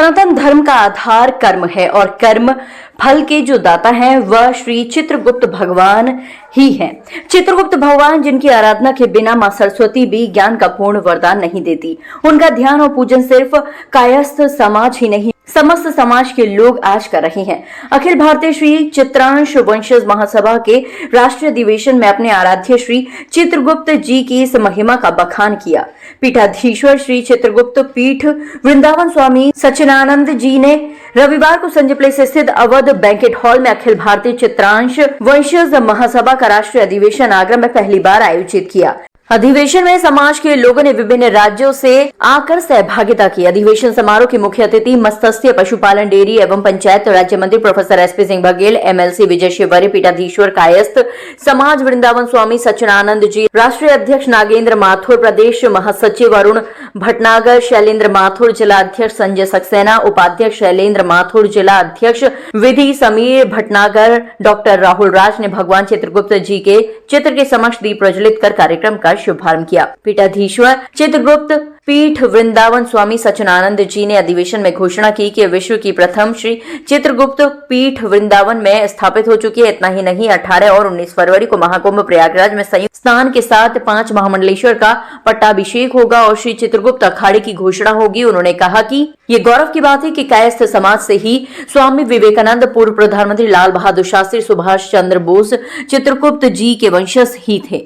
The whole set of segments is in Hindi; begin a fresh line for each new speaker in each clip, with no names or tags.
सनातन धर्म का आधार कर्म है और कर्म फल के जो दाता हैं वह श्री चित्रगुप्त भगवान ही हैं। चित्रगुप्त भगवान जिनकी आराधना के बिना मां सरस्वती भी ज्ञान का पूर्ण वरदान नहीं देती। उनका ध्यान और पूजन सिर्फ कायस्थ समाज ही नहीं समस्त समाज के लोग आज कर रहे हैं। अखिल भारतीय श्री चित्रांश वंशज महासभा के राष्ट्रीय अधिवेशन में अपने आराध्य श्री चित्रगुप्त जी की इस महिमा का बखान किया। पीठाधीश्वर श्री चित्रगुप्त पीठ वृंदावन स्वामी सच्चिदानंद जी ने रविवार को संजय प्लेस स्थित अवध बैंकेट हॉल में अखिल भारतीय चित्रांश वंशज महासभा का राष्ट्रीय अधिवेशन आगरा में पहली बार आयोजित किया। अधिवेशन में समाज के लोगों ने विभिन्न राज्यों से आकर सहभागिता की। अधिवेशन समारोह के मुख्य अतिथि मत्स्य पशुपालन डेयरी एवं पंचायत राज्य मंत्री professor SP Singh Baghel, MLC Vijay Shivare, पीठाधीश्वर कायस्थ समाज वृंदावन स्वामी सच्चिदानंद जी, राष्ट्रीय अध्यक्ष नागेंद्र माथुर, प्रदेश महासचिव अरुण भटनागर, शैलेंद्र माथुर, जिला अध्यक्ष संजय सक्सेना, उपाध्यक्ष शैलेंद्र माथुर, जिला अध्यक्ष विधि समीर भटनागर, डॉक्टर राहुल राज ने भगवान चित्रगुप्त जी के चित्र के समक्ष दीप प्रज्वलित कर कार्यक्रम का शुभारंभ किया। पीठाधीश्वर चित्रगुप्त पीठ वृंदावन स्वामी सच्चिदानंद जी ने अधिवेशन में घोषणा की कि विश्व की प्रथम श्री चित्रगुप्त पीठ वृंदावन में स्थापित हो चुकी है। इतना ही नहीं, 18 और 19 फरवरी को महाकुंभ प्रयागराज में संयुक्त स्नान के साथ 5 महामंडलेश्वर का पट्टाभिषेक होगा और श्री चित्रगुप्त अखाड़े की घोषणा होगी। उन्होंने कहा कि ये गौरव की बात है कि कायस्थ समाज से ही स्वामी विवेकानंद, पूर्व प्रधानमंत्री लाल बहादुर शास्त्री, सुभाष चंद्र बोस चित्रगुप्त जी के वंशज ही थे।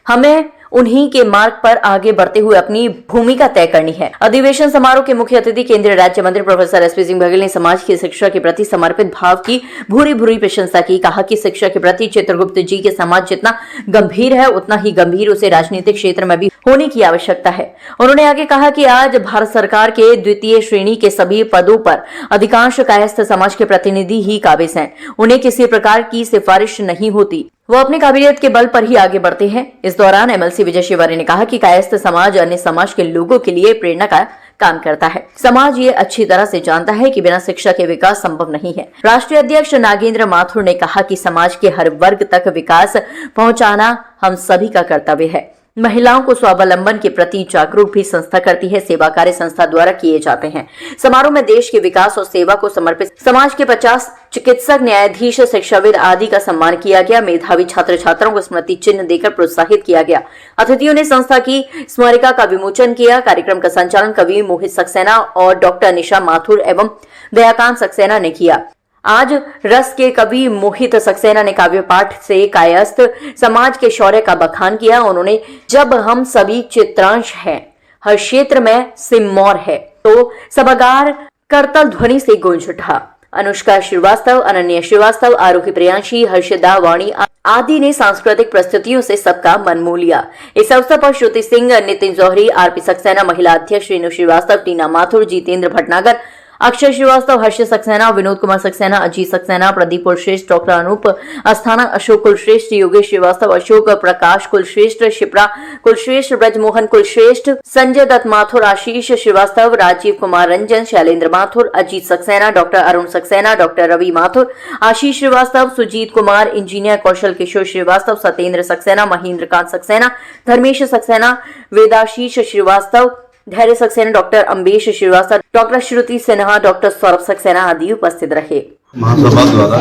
हमें उन्हीं के मार्ग पर आगे बढ़ते हुए अपनी भूमिका तय करनी है। अधिवेशन समारोह के मुख्य अतिथि केंद्रीय राज्य मंत्री प्रोफेसर एसपी सिंह बघेल ने समाज की शिक्षा के प्रति समर्पित भाव की भूरी प्रशंसा की। कहा कि शिक्षा के प्रति चित्रगुप्त जी के समाज जितना गंभीर है उतना ही गंभीर उसे राजनीतिक क्षेत्र में भी होने की आवश्यकता है। उन्होंने आगे कहा कि आज भारत सरकार के द्वितीय श्रेणी के सभी पदों पर अधिकांश कायस्थ समाज के प्रतिनिधि ही काबिज हैं। उन्हें किसी प्रकार की सिफारिश नहीं होती, वो अपनी काबिलियत के बल पर ही आगे बढ़ते हैं। इस दौरान एमएलसी विजय शिवरे ने कहा कि कायस्थ समाज अन्य समाज के लोगों के लिए प्रेरणा का काम करता है। समाज ये अच्छी तरह से जानता है कि बिना शिक्षा के विकास संभव नहीं है। राष्ट्रीय अध्यक्ष नागेंद्र माथुर ने कहा कि समाज के हर वर्ग तक विकास पहुंचाना हम सभी का कर्तव्य है। महिलाओं को स्वावलंबन के प्रति जागरूक भी संस्था करती है। सेवा कार्य संस्था द्वारा किए जाते हैं। समारोह में देश के विकास और सेवा को समर्पित समाज के 50 चिकित्सक, न्यायाधीश, शिक्षाविद आदि का सम्मान किया गया। मेधावी छात्र छात्राओं को स्मृति चिन्ह देकर प्रोत्साहित किया गया। अतिथियों ने संस्था की स्मारिका का विमोचन किया। कार्यक्रम का संचालन कवि मोहित सक्सेना और डॉक्टर निशा माथुर एवं दयाकांत सक्सेना ने किया। आज रस के कवि मोहित सक्सेना ने काव्य पाठ से कायस्थ समाज के शौर्य का बखान किया। उन्होंने जब हम सभी चित्रांश हैं, हर क्षेत्र में सिम्मौर है, तो सभागार करतल ध्वनि से गूंज उठा। अनुष्का श्रीवास्तव, अनन्या श्रीवास्तव, आरोही प्रियांशी, हर्षदा वाणी आदि ने सांस्कृतिक प्रस्तुतियों से सबका मन मोह लिया। इस अवसर पर श्रुति सिंह, नितिन जौहरी, आरपी सक्सेना, महिला अध्यक्ष रेणु श्रीवास्तव, टीना माथुर, जितेंद्र भटनागर, अक्षय श्रीवास्तव, हर्ष सक्सेना, विनोद कुमार सक्सेना, अजीत सक्सेना, प्रदीप कुलश्रेष्ठ, डॉक्टर अनूप अस्थाना, अशोक कुलश्रेष्ठ, योगेश श्रीवास्तव, अशोक प्रकाश कुलश्रेष्ठ, शिप्रा कुलश्रेष्ठ, ब्रजमोहन कुलश्रेष्ठ, संजय दत्त माथुर, आशीष श्रीवास्तव, राजीव कुमार रंजन, शैलेंद्र माथुर, अजीत सक्सेना, डॉक्टर अरुण सक्सेना, डॉक्टर रवि माथुर, आशीष श्रीवास्तव, सुजीत कुमार, इंजीनियर कौशल किशोर श्रीवास्तव, सत्येंद्र सक्सेना, महेंद्र कांत सक्सेना, धर्मेश सक्सेना, वेदाशीष श्रीवास्तव, धैर्य सक्सेना, डॉक्टर अम्बेश श्रीवास्तव, डॉक्टर श्रुति सिन्हा, डॉक्टर सौरभ सक्सेना आदि उपस्थित रहे।
महासभा द्वारा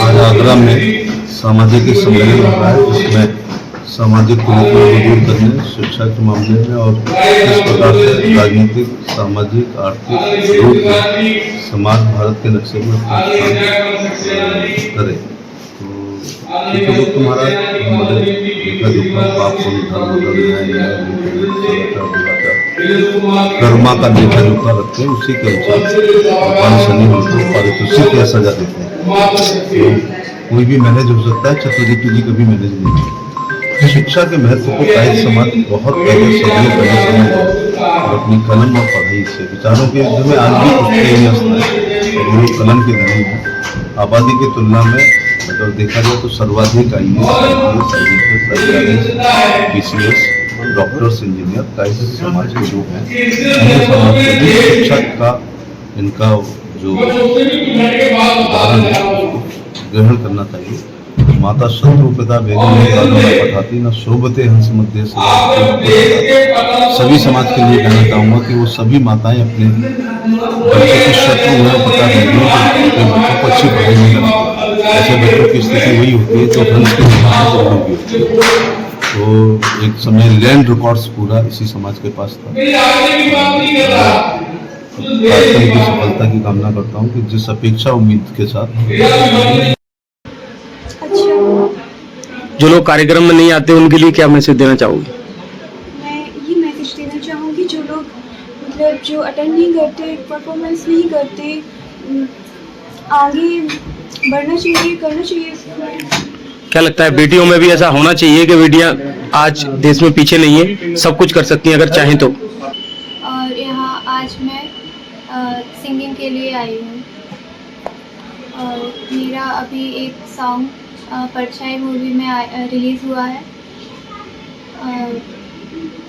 आज आगरा में सामाजिक सम्मेलन हो रहा है, जिसमें सामाजिक कुरीतियों को दूर करने, शिक्षा के मामले में और किस प्रकार से राजनीतिक, सामाजिक, आर्थिक रूप में समाज भारत के नक्शे में करे। तो तुम्हारा देखा जोखा पाप कर्मा का देखा जोखा रखते हैं, उसी के अनुसार भगवान शनि उनको पारितोषिक की सजा देते हैं। तो कोई भी मैनेज हो सकता है, चतुर्दिक जी कभी मैनेज नहीं है। शिक्षा के महत्व को कायस्थ समाज बहुत पहले समझ और अपनी कलम और पढ़ाई से विचारों के युद्ध में आज भी कुछ और वो कलम की नहीं है। आबादी की तुलना में अगर देखा जाए तो सर्वाधिक PCS, डॉक्टर्स, इंजीनियर कायस्थ समाज के लोग हैं। शिक्षा का इनका जो उदाहरण है ग्रहण करना चाहिए। माता शत्रुपिता बेगम पठाती न शोभते हंस मध्य सभी समाज के लिए कहना चाहूँगा कि वो सभी माताएं अपने बच्चे की शत्रु हुए पता देंगे अपने बच्चों को अच्छी पढ़ाई नहीं करती। ऐसे बच्चों की स्थिति वही होती है जो हंस के निर्माण से होगी होती है। तो एक समय लैंड रिकॉर्ड्स पूरा इसी समाज के पास था। कार्यक्रम की सफलता की कामना करता हूँ कि जिस अपेक्षा उम्मीद के साथ।
जो लोग कार्यक्रम में नहीं आते उनके लिए क्या मैसेज देना चाहोगे?
मैं ये मैसेज देना चाहूँगी जो लोग मतलब जो अटेंड नहीं करते, परफॉर्मेंस नहीं करते, आगे बढ़ना चाहिए, करना चाहिए।
क्या लगता है बेटियों में भी ऐसा होना चाहिए कि बेटियां आज देश में पीछे नहीं है, सब कुछ कर सकती हैं अगर चाहें तो?
और यहाँ आज मैं सिंगिंग के लिए आई हूँ और मेरा अभी एक सॉन्ग परछाई मूवी में रिलीज़ हुआ है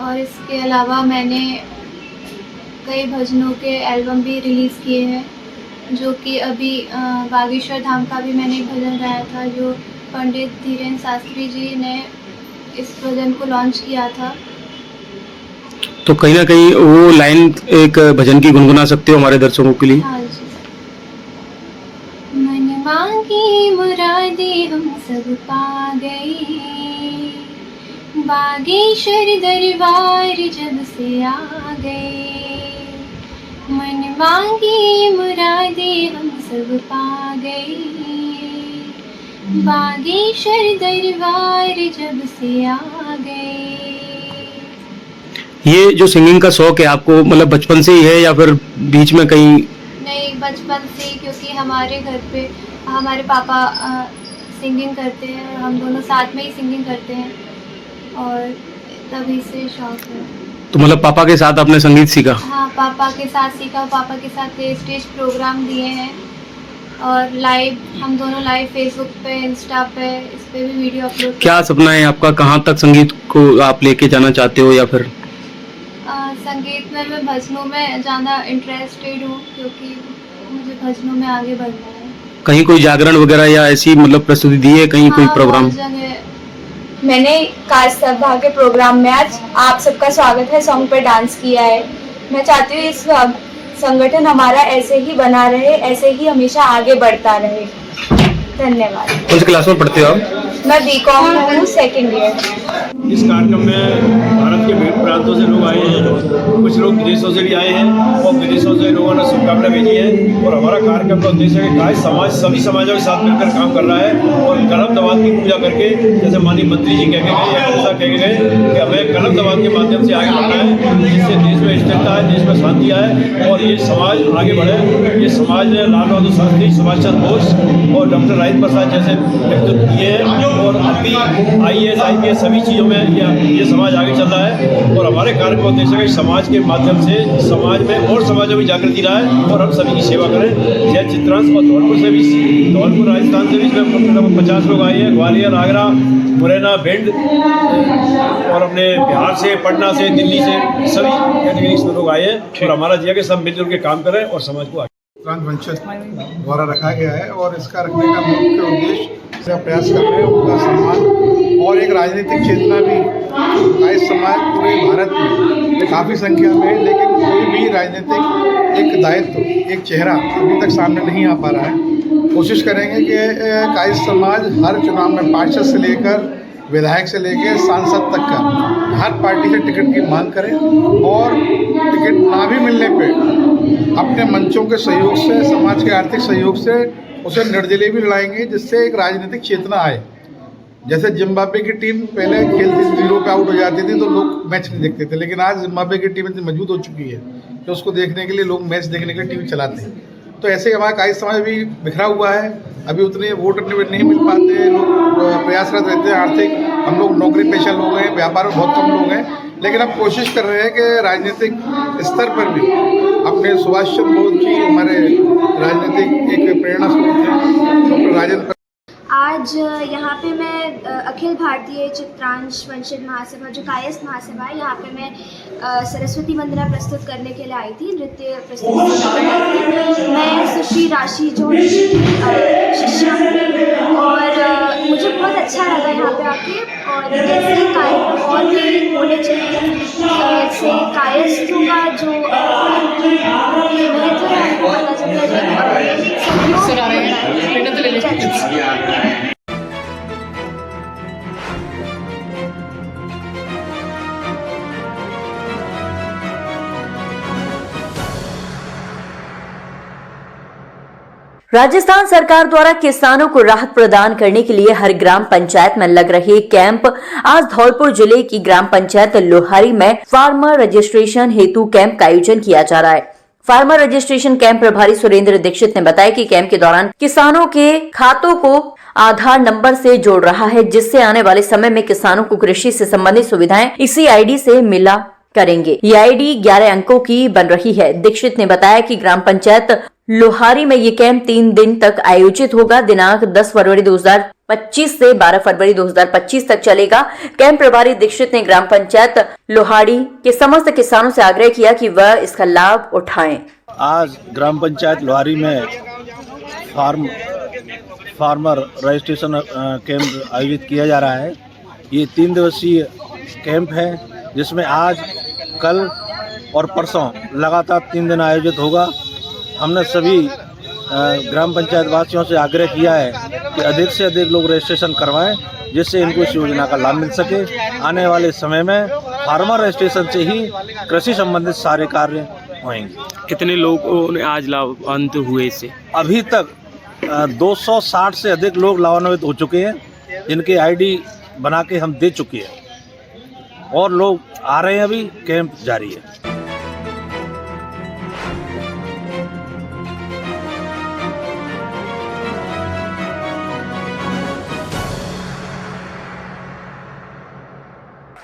और इसके अलावा मैंने कई भजनों के एल्बम भी रिलीज़ किए हैं, जो कि अभी बागेश्वर धाम का भी मैंने एक भजन गाया था जो पंडित धीरेन्द्र शास्त्री जी ने इस भजन को लॉन्च किया था।
तो कहीं ना कहीं वो लाइन एक भजन की गुनगुना सकते हो हमारे दर्शकों के लिए?
हाँ जी। मन मांगी मुरादे हम सब पा गए, बागेश्वर दरबार जब से आ गए। मन मांगी मुरादे हम सब पा गए, बागेश्वर दरबार जब से आ गए।
ये जो सिंगिंग का शौक है आपको मतलब बचपन से ही है या फिर बीच में कहीं?
नहीं, बचपन से ही, क्योंकि हमारे घर पे हमारे पापा सिंगिंग करते हैं, हम दोनों साथ में ही सिंगिंग करते हैं और तभी से शौक है।
तो मतलब पापा के साथ आपने संगीत सीखा?
हाँ, पापा के साथ सीखा, पापा के साथ स्टेज प्रोग्राम दिए हैं और लाइव हम दोनों लाइव फेसबुक पे, इंस्टा पे, इस पे भी वीडियो अपलोड।
क्या सपना है आपका, कहाँ तक संगीत को आप लेके जाना चाहते हो? या फिर
संगीत में मैं भजनों में ज़्यादा इंटरेस्टेड हूँ क्योंकि मुझे भजनों में आगे बढ़ना है।
कहीं कोई जागरण वगैरह या ऐसी मतलब प्रस्तुति दी है कहीं? कोई प्रोग्राम?
मैंने कार सभा के प्रोग्राम में आज आप सबका स्वागत है सॉन्ग पे डांस किया है। मैं चाहती हूँ इस संगठन हमारा ऐसे ही बना रहे, ऐसे ही हमेशा आगे बढ़ता रहे। धन्यवाद।
कौन सी क्लास में पढ़ते हो आप?
मैं बीकॉम में हूँ, सेकेंड ईयर।
इस कार्यक्रम में भारत के विभिन्न प्रांतों से लोग आए हैं, कुछ लोग विदेशों से भी आए हैं और विदेशों से लोगों ने शुभकामनाएं भेजी है। और हमारा कार्यक्रम का उद्देश्य है कि गाय समाज सभी समाजों के साथ मिलकर काम कर रहा है और कलम दवात की पूजा करके, जैसे माननीय मंत्री जी कह के गए या ऐसा कह के गए कि हमें कलम दवात के माध्यम से आगे बढ़ना है, जिससे देश में स्थिरता है, देश में शांति आए और ये समाज आगे बढ़े। ये समाज ने लाल बहादुर शास्त्री, सुभाष चंद्र बोस और डॉक्टर राजेंद्र प्रसाद जैसे व्यक्तित्व किए हैं और अभी IAS IPS सभी चीज़ों में ये समाज आगे चल रहा है। और हमारे कार्य का उद्देश्य है समाज के माध्यम से समाज में और समाजों में जागृति लाए और हम सभी की सेवा करें। जय चित्रांश और धौलपुर से भी, धौलपुर राजस्थान से भी इसमें 50 लोग आए हैं, ग्वालियर, आगरा, मुरैना, भिंड और अपने बिहार से, पटना से, दिल्ली से सभी कैटेगरी से लोग आए हैं। और हमारा जी है कि सब मिलजुल के काम करें और समाज को
वंचित द्वारा रखा गया है और इसका रखने का मुख्य उद्देश्य से प्रयास कर रहे हैं उनका सम्मान और एक राजनीतिक चेतना भी। गाय समाज पूरे भारत में काफ़ी संख्या में है, लेकिन कोई भी राजनीतिक एक दायित्व, एक चेहरा अभी तक सामने नहीं आ पा रहा है। कोशिश करेंगे कि गाय समाज हर चुनाव में पार्षद से लेकर विधायक से लेकर सांसद तक का हर पार्टी से टिकट की मांग करें और टिकट ना भी मिलने पे अपने मंचों के सहयोग से, समाज के आर्थिक सहयोग से उसे निर्दलीय भी लड़ाएंगे, जिससे एक राजनीतिक चेतना आए। जैसे जिम्बाब्वे की टीम पहले खेलती 0 पे आउट हो जाती थी तो लोग मैच नहीं देखते थे, लेकिन आज जिम्बाब्वे की टीम इतनी मजबूत हो चुकी है कि उसको देखने के लिए लोग मैच देखने के लिए टीवी चलाते हैं। तो ऐसे ही हमारा काई समाज भी बिखरा हुआ है, अभी उतने वोट नहीं मिल पाते हैं, लोग प्रयासरत रहते हैं। आर्थिक हम लोग नौकरी पेशा लोग हैं, व्यापार में बहुत कम लोग हैं, लेकिन अब कोशिश कर रहे हैं कि राजनीतिक स्तर पर भी अपने सुभाष चंद्र बोस जी हमारे राजनीतिक एक प्रेरणा स्रोत हैं, डॉक्टर राजेंद्र।
आज यहाँ पे मैं अखिल भारतीय चित्रांश वंचित महासभा जो कायस्थ महासभा है, यहाँ पे मैं सरस्वती वंदना प्रस्तुत करने के लिए आई थी, नृत्य प्रस्तुत करने आई थी। मैं सुश्री राशि जो शिष्या हूँ और मुझे
राजस्थान सरकार द्वारा किसानों को राहत प्रदान करने के लिए हर ग्राम पंचायत में लग रहे कैंप आज धौलपुर जिले की ग्राम पंचायत लोहारी में फार्मर रजिस्ट्रेशन हेतु कैंप का आयोजन किया जा रहा है। फार्मर रजिस्ट्रेशन कैंप प्रभारी सुरेंद्र दीक्षित ने बताया कि कैंप के दौरान किसानों के खातों को आधार नंबर से जोड़ रहा है, जिससे आने वाले समय में किसानों को कृषि से संबंधित सुविधाएं इसी आईडी से मिला करेंगे। ये आईडी 11 अंकों की बन रही है। दीक्षित ने बताया कि ग्राम पंचायत लोहारी में ये कैंप 3 दिन तक आयोजित होगा। दिनांक 10 फरवरी 2025 से 12 फरवरी 2025 तक चलेगा। कैंप प्रभारी दीक्षित ने ग्राम पंचायत लोहारी के समस्त किसानों से आग्रह किया कि वह इसका लाभ उठाएं।
आज ग्राम पंचायत लोहारी में फार्मर रजिस्ट्रेशन कैंप आयोजित किया जा रहा है। ये 3 दिवसीय कैंप है, जिसमें आज, कल और परसों लगातार 3 दिन आयोजित होगा। हमने सभी ग्राम पंचायत वासियों से आग्रह किया है कि अधिक से अधिक लोग रजिस्ट्रेशन करवाएं, जिससे इनको इस योजना का लाभ मिल सके। आने वाले समय में फार्मर रजिस्ट्रेशन से ही कृषि संबंधित सारे कार्य होंगे।
कितने लोगों ने आज लाभान्वित हुए इससे?
अभी तक 260 से अधिक लोग लाभान्वित हो चुके हैं, जिनके आईडी बना के हम दे चुके हैं और लोग आ रहे हैं। अभी कैंप जारी है।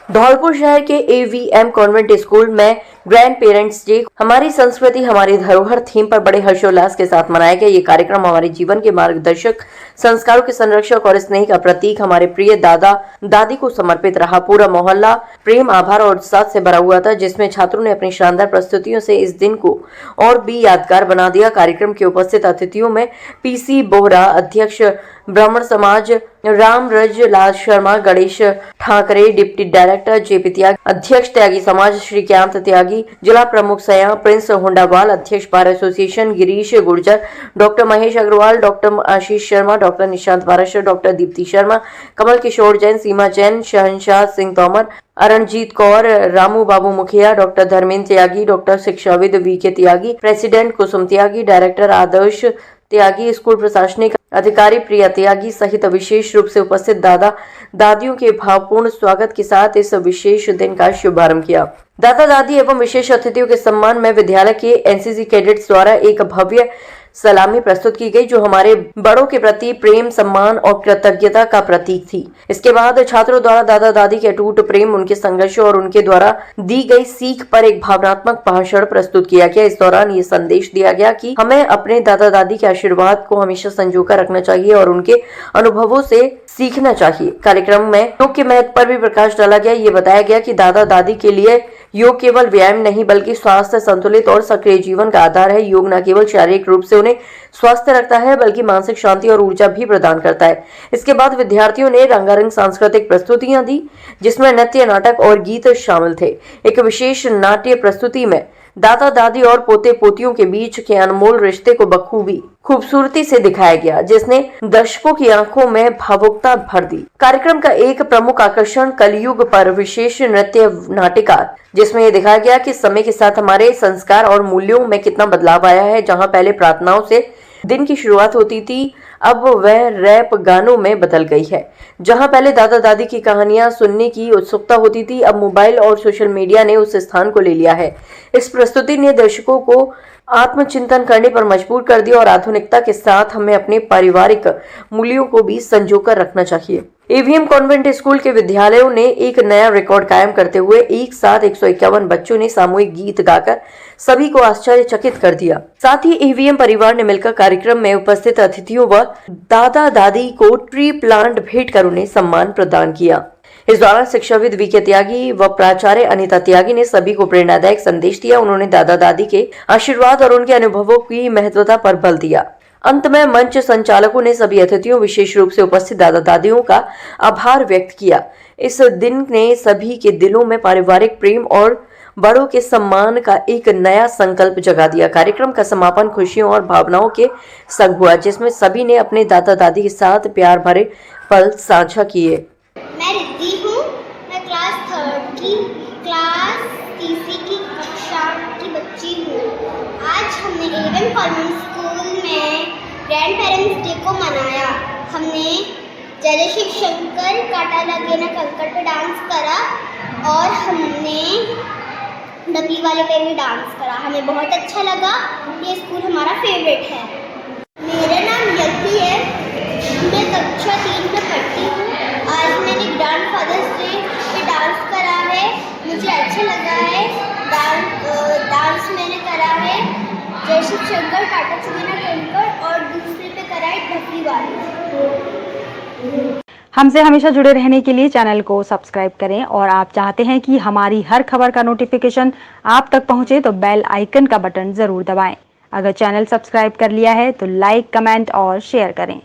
धौलपुर शहर के AVM कॉन्वेंट स्कूल में ग्रैंड पेरेंट्स डे हमारी संस्कृति हमारी धरोहर थीम पर बड़े हर्षोल्लास के साथ मनाया गया। ये कार्यक्रम हमारे जीवन के मार्गदर्शक, संस्कारों के संरक्षक और स्नेह का प्रतीक हमारे प्रिय दादा दादी को समर्पित रहा। पूरा मोहल्ला प्रेम, आभार और उत्साह से भरा हुआ था, जिसमें छात्रों ने अपनी शानदार प्रस्तुतियों से इस दिन को और भी यादगार बना दिया। कार्यक्रम के उपस्थित अतिथियों में PC बोहरा, अध्यक्ष ब्राह्मण समाज Ramraj Lal Sharma, Ganesh Thackeray, deputy director JP Tyagi, अध्यक्ष त्यागी समाज श्रीकांत त्यागी, जिला प्रमुख सया प्रिंस हुंडावाल, अध्यक्ष bar association Girish Gurjar, doctor Mahesh Agarwal, doctor Ashish Sharma, doctor Nishant Parashar, doctor Deepti Sharma, Kamal Kishore Jain, Seema Jain, Shahanshah Singh Tomar, Aranjeet Kaur, Ramu Babu Mukhiya, doctor Dharmendra Tyagi, doctor शिक्षाविद VK Tyagi, president Kusum Tyagi, director Adarsh Tyagi, school प्रशासनिक अधिकारी प्रिया त्यागी सहित विशेष रूप से उपस्थित दादा दादियों के भावपूर्ण स्वागत के साथ इस विशेष दिन का शुभारंभ किया। दादा दादी एवं विशेष अतिथियों के सम्मान में विद्यालय के NCC कैडेट्स द्वारा एक भव्य सलामी प्रस्तुत की गई, जो हमारे बड़ों के प्रति प्रेम, सम्मान और कृतज्ञता का प्रतीक थी। इसके बाद छात्रों द्वारा दादा दादी के अटूट प्रेम, उनके संघर्ष और उनके द्वारा दी गई सीख पर एक भावनात्मक भाषण प्रस्तुत किया गया। इस दौरान ये संदेश दिया गया कि हमें अपने दादा दादी के आशीर्वाद को हमेशा संजोकर रखना चाहिए और उनके अनुभवों से सीखना चाहिए। कार्यक्रम में योग के महत्व पर भी प्रकाश डाला गया। ये बताया गया कि दादा दादी के लिए योग केवल व्यायाम नहीं बल्कि स्वास्थ्य, संतुलित और सक्रिय जीवन का आधार है। योग न केवल शारीरिक रूप से उन्हें स्वस्थ रखता है बल्कि मानसिक शांति और ऊर्जा भी प्रदान करता है। इसके बाद विद्यार्थियों ने रंगारंग सांस्कृतिक प्रस्तुतियां दी, जिसमें नृत्य, नाटक और गीत शामिल थे। एक विशेष नाट्य प्रस्तुति में दादा दादी और पोते पोतियों के बीच के अनमोल रिश्ते को बखूबी खूबसूरती से दिखाया गया, जिसने दर्शकों की आंखों में भावुकता भर दी। कार्यक्रम का एक प्रमुख आकर्षण कलयुग पर विशेष नृत्य नाटिका, जिसमें यह दिखाया गया कि समय के साथ हमारे संस्कार और मूल्यों में कितना बदलाव आया है। जहां पहले प्रार्थनाओं से दिन की शुरुआत होती थी, अब वह रैप गानों में बदल गई है। जहां पहले दादा दादी की कहानियां सुनने की उत्सुकता होती थी, अब मोबाइल और सोशल मीडिया ने उस स्थान को ले लिया है। इस प्रस्तुति ने दर्शकों को आत्मचिंतन करने पर मजबूर कर दिया और आधुनिकता के साथ हमें अपने पारिवारिक मूल्यों को भी संजोकर रखना चाहिए। AVM कॉन्वेंट स्कूल के विद्यालयों ने एक नया रिकॉर्ड कायम करते हुए एक साथ 151 बच्चों ने सामूहिक गीत गाकर सभी को आश्चर्यचकित कर दिया। साथ ही AVM परिवार ने मिलकर कार्यक्रम में उपस्थित अतिथियों व दादा दादी को ट्री प्लांट भेंट कर उन्हें सम्मान प्रदान किया। इस दौरान शिक्षाविद VK त्यागी व प्राचार्य अनिता त्यागी ने सभी को प्रेरणादायक संदेश दिया। उन्होंने दादा दादी के आशीर्वाद और उनके अनुभवों की महत्वता पर बल दिया। अंत में मंच संचालकों ने सभी अतिथियों, विशेष रूप से उपस्थित दादा दादियों का आभार व्यक्त किया। इस दिन ने सभी के दिलों में पारिवारिक प्रेम और बड़ों के सम्मान का एक नया संकल्प जगा दिया। कार्यक्रम का समापन खुशियों और भावनाओं के संग हुआ, जिसमें सभी ने अपने दादा दादी के साथ प्यार भरे पल साझा किए।
मैं रिद्धि हूँ। मैं क्लास तीसरी की कक्षा की बच्ची हूँ। आज हमने AVM कॉन्वेंट स्कूल में ग्रैंड ग्रैंड पेरेंट्स डे को मनाया। हमने जय शिव शंकर काटा लगे ना कंकड़ पे डांस करा और हमने डबली वाले पे भी डांस करा। हमें बहुत अच्छा लगा। ये स्कूल हमारा फेवरेट है। मेरा नाम यज्ञ है। मैं कक्षा 3 में पढ़ती हूँ। आज मैंने ग्रैंड फादर्स डे पे डांस करा है। मुझे अच्छा लगा है। डांस मैंने करा है जय शिव शंकर काटा चुके ना कंकड़ और दूसरे पे करा है डबली वाले।
हमसे हमेशा जुड़े रहने के लिए चैनल को सब्सक्राइब करें और आप चाहते हैं कि हमारी हर खबर का नोटिफिकेशन आप तक पहुंचे तो बेल आइकन का बटन जरूर दबाएं। अगर चैनल सब्सक्राइब कर लिया है तो लाइक, कमेंट और शेयर करें।